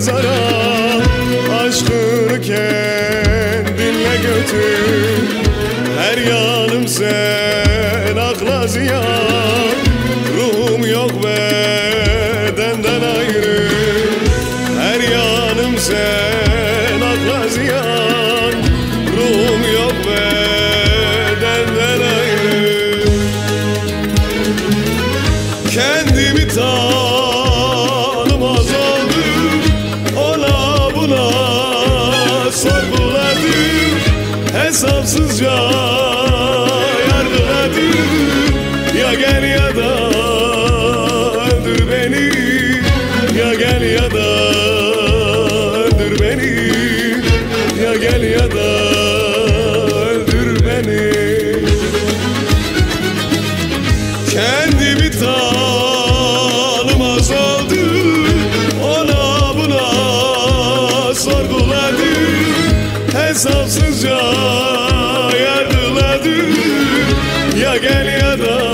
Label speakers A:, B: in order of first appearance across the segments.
A: mezara, aşkını kendinle götür. Her yanım sen, akla ziyan, ruhum yok bedenden ayrı. Her yanım sen, akla ziyan, ruhum yok bedenden ayrı. Kendimi tanımaz oldum, ona buna sorguladım, hesapsızca yargıladım. Ya gel ya da öldür beni, ya gel ya da öldür beni, ya gel ya da öldür beni. Kendimi tanımaz oldum, ona buna sorguladım, hesapsızca yargıladım. Ya gel ya da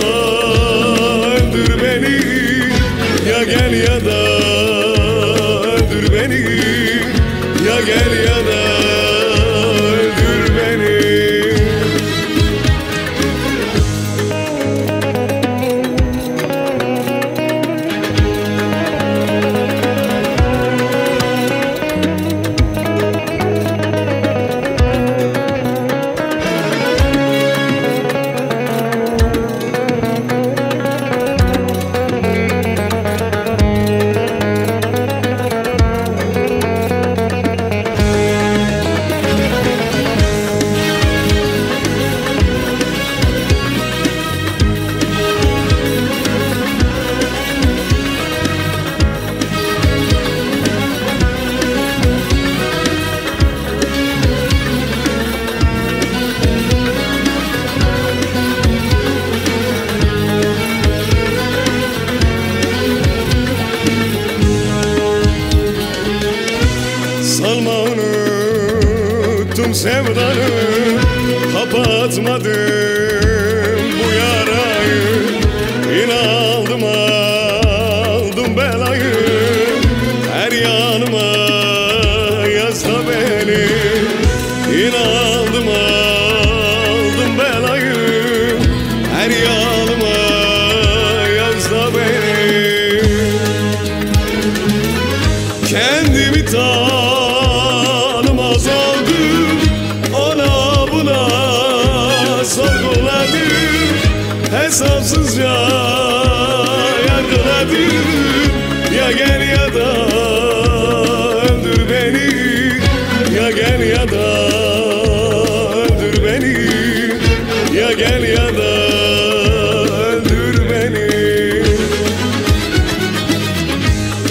A: öldür beni, ya gel ya da öldür beni, ya gel ya da öldür beni. Salma unuttum sevdanı, kapatmadım bu yarayı. Yine aldım belayı, her yanıma yazda beni. Yine aldım belayı, her yanıma yazda beni. Kendimi tanımaz oldum, ona buna sorguladım, hesapsızca yargıladım. Ya gel ya da öldür beni, ya gel ya da öldür beni, ya gel ya da öldür beni.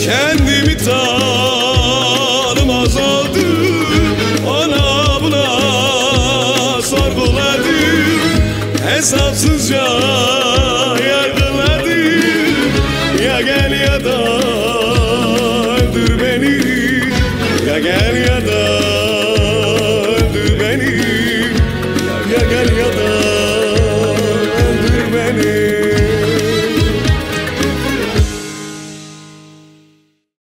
A: Kendimi tanımaz oldum, ona buna sorguladım, hesapsızca yargıladım. Ya gel ya da öldür beni, ya gel ya da